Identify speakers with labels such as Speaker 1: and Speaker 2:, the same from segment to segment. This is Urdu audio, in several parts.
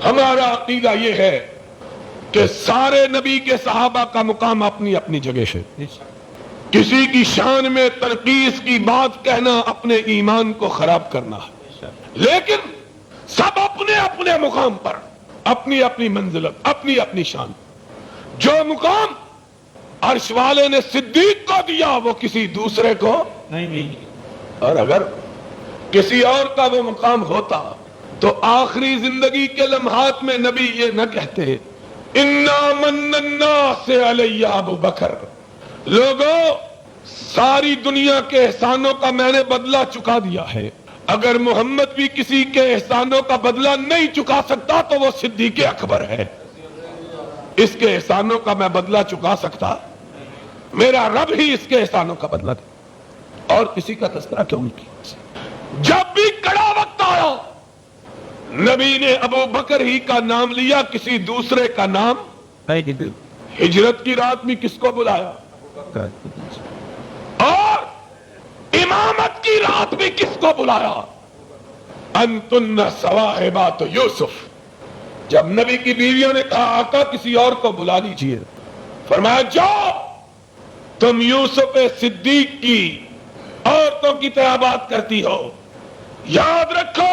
Speaker 1: ہمارا عقیدہ یہ ہے کہ سارے نبی کے صحابہ کا مقام اپنی اپنی جگہ ہے. کسی کی شان میں تنقیص کی بات کہنا اپنے ایمان کو خراب کرنا ہے. لیکن سب اپنے اپنے مقام پر اپنی اپنی منزلت، اپنی اپنی شان. جو مقام عرش والے نے صدیق کو دیا وہ کسی دوسرے کو نہیں. اور اگر کسی اور کا وہ مقام ہوتا تو آخری زندگی کے لمحات میں نبی یہ نہ کہتے انا من الناس علی ابو بکر. لوگوں، ساری دنیا کے احسانوں کا میں نے بدلہ چکا دیا ہے. اگر محمد بھی کسی کے احسانوں کا بدلہ نہیں چکا سکتا تو وہ صدیق اکبر ہے. اس کے احسانوں کا میں بدلہ چکا سکتا؟ میرا رب ہی اس کے احسانوں کا بدلہ دے. اور کسی کا تذکرہ کیوں نہیں کیا؟ جب بھی کڑا وقت آیا نبی نے ابو بکر ہی کا نام لیا، کسی دوسرے کا نام. ہجرت کی رات میں کس کو بلایا؟ اور امامت کی رات میں کس کو بلایا؟ انتن صواحبات یوسف. جب نبی کی بیویوں نے کہا آقا کسی اور کو بلا لیجیے، فرمایا جاؤ تم یوسف صدیق کی عورتوں کی طرح بات کرتی ہو. یاد رکھو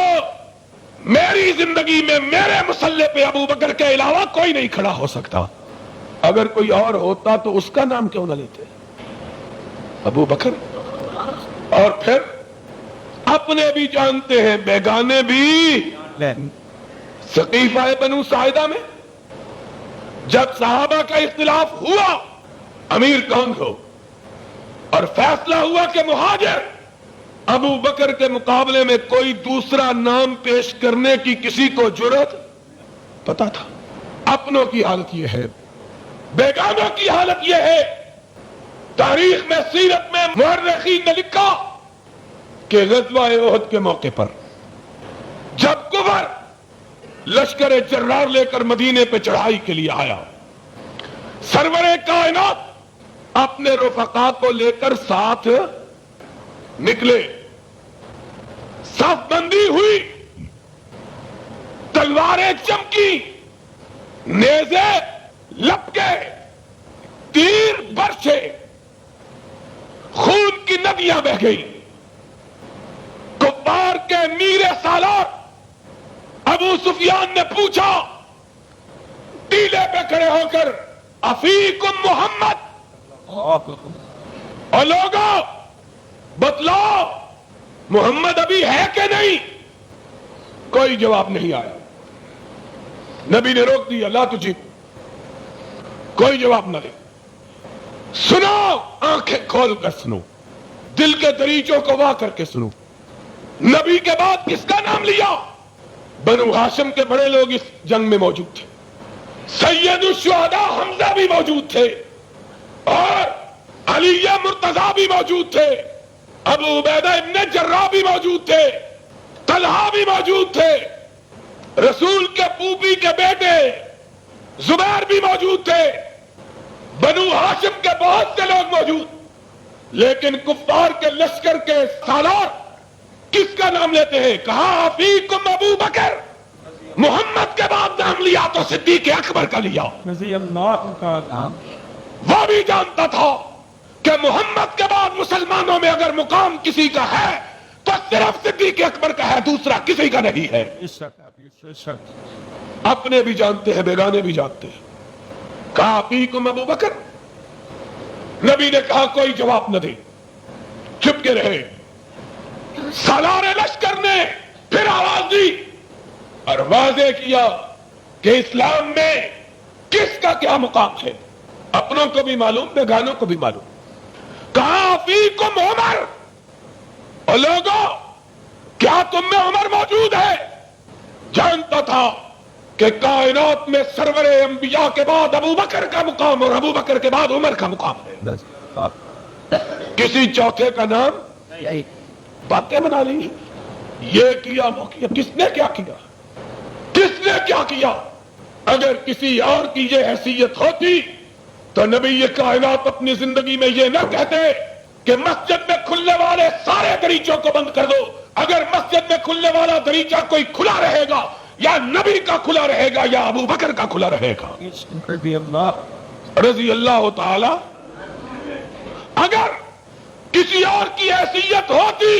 Speaker 1: میری زندگی میں میرے مسلح پہ ابو بکر کے علاوہ کوئی نہیں کھڑا ہو سکتا. اگر کوئی اور ہوتا تو اس کا نام کیوں نہ لیتے؟ ابو بکر. اور پھر اپنے بھی جانتے ہیں بیگانے بھی. سقیفہ بنو ساعدہ میں جب صحابہ کا اختلاف ہوا امیر کون ہو، اور فیصلہ ہوا کہ مہاجر، ابو بکر کے مقابلے میں کوئی دوسرا نام پیش کرنے کی کسی کو جرأت پتا تھا. اپنوں کی حالت یہ ہے، بیگانوں کی حالت یہ ہے. تاریخ میں، سیرت میں مورخین نے لکھا کہ غزوہ احد کے موقع پر جب کفر لشکر جرار لے کر مدینے پہ چڑھائی کے لیے آیا، سرور کائنات اپنے رفقا کو لے کر ساتھ نکلے. صف بندی ہوئی، تلواریں چمکی، نیزے لپکے، تیر برچے، خون کی ندیاں بہ گئی. کفار کے میر سالار ابو سفیان نے پوچھا ٹیلے پہ کھڑے ہو کر افیکم محمد، اور لوگوں بتلاؤ محمد ابھی ہے کہ نہیں؟ کوئی جواب نہیں آیا. نبی نے روک دیا، لا تجیب، کوئی جواب نہ دے. سنو، آنکھیں کھول کر سنو، دل کے دریچوں کو وا کر کے سنو. نبی کے بعد کس کا نام لیا؟ بنو ہاشم کے بڑے لوگ اس جنگ میں موجود تھے. سید الشہداء حمزہ بھی موجود تھے، اور علی مرتضی بھی موجود تھے، ابو عبیدہ ابن جراح بھی موجود تھے، طلحہ بھی موجود تھے، رسول کے پھوپھی کے بیٹے زبیر بھی موجود تھے، بنو ہاشم کے بہت سے لوگ موجود. لیکن کفار کے لشکر کے سالار کس کا نام لیتے ہیں؟ کہا فیکم ابو بکر. محمد کے بعد نام لیا تو صدیق اکبر کا لیا. وہ بھی جانتا تھا کہ محمد کے بعد مسلمانوں میں اگر مقام کسی کا ہے تو صرف صدیق اکبر کا ہے، دوسرا کسی کا نہیں ہے. اپنے بھی جانتے ہیں، بیگانے بھی جانتے ہیں. کہا فیکم ابو بکر. نبی نے کہا کوئی جواب نہ دے، چپ کے رہے. سالار لشکر نے پھر آواز دی اور واضح کیا کہ اسلام میں کس کا کیا مقام ہے. اپنوں کو بھی معلوم، بیگانوں کو بھی معلوم. کہا فیکم عمر. اور لوگوں کیا تم میں عمر موجود ہے؟ جانتا تھا کہ کائنات میں سرور انبیاء کے بعد ابو بکر کا مقام اور ابو بکر کے بعد عمر کا مقام ہے. کسی چوتھے کا نام باتیں بنا لی. یہ کیا وہ کیا. کس نے کیا کیا؟ کس نے کیا کیا؟ اگر کسی اور کی یہ حیثیت ہوتی تو نبی یہ کائنات اپنی زندگی میں یہ نہ کہتے کہ مسجد میں کھلنے والے سارے دریچوں کو بند کر دو. اگر مسجد میں کھلنے والا دریچہ کوئی کھلا رہے گا یا نبی کا کھلا رہے گا یا ابو بکر کا کھلا رہے گا رضی اللہ تعالی. اگر کسی اور کی حیثیت ہوتی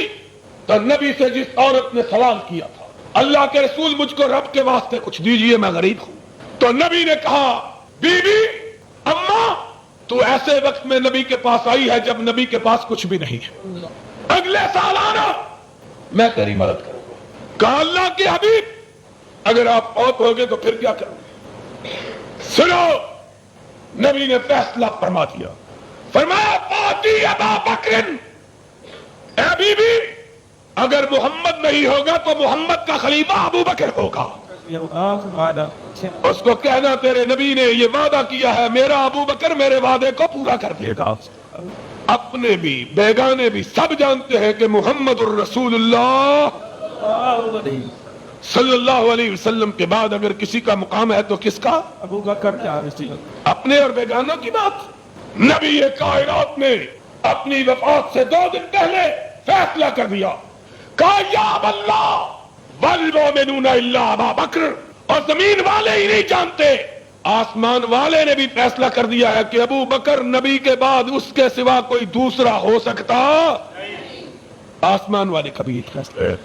Speaker 1: تو نبی سے جس عورت نے سوال کیا تھا اللہ کے رسول مجھ کو رب کے واسطے کچھ دیجئے میں غریب ہوں, تو نبی نے کہا بی بی اماں تو ایسے وقت میں نبی کے پاس آئی ہے جب نبی کے پاس کچھ بھی نہیں ہے, اگلے سال آنا میں تیری مدد کروں گا. کہا اللہ کے حبیب اگر آپ فوت ہو گئے تو پھر کیا کروں گے؟ سنو, نبی نے فیصلہ فرما دیا, فرمایا فاتی ابا بکر, اے بی بی اگر محمد نہیں ہوگا تو محمد کا خلیفہ ابو بکر ہوگا. اس کو کہنا تیرے نبی نے یہ وعدہ کیا ہے میرا ابو بکر میرے وعدے کو پورا کر دے گا. اپنے بھی بیگانے بھی سب جانتے ہیں کہ محمد الرسول اللہ صلی اللہ علیہ وسلم کے بعد اگر کسی کا مقام ہے تو کس کا؟ ابو بکر. اپنے اور بیگانوں کی بات. نبی کائنات نے اپنی وفات سے 2 دن پہلے فیصلہ کر دیا, کہا یا اللہ والمؤمنون الا ابا بکر, اور زمین والے ہی نہیں جانتے آسمان والے نے بھی فیصلہ کر دیا ہے کہ ابو بکر نبی کے بعد اس کے سوا کوئی دوسرا ہو سکتا. آسمان والے کا بھی فیصلہ ہے.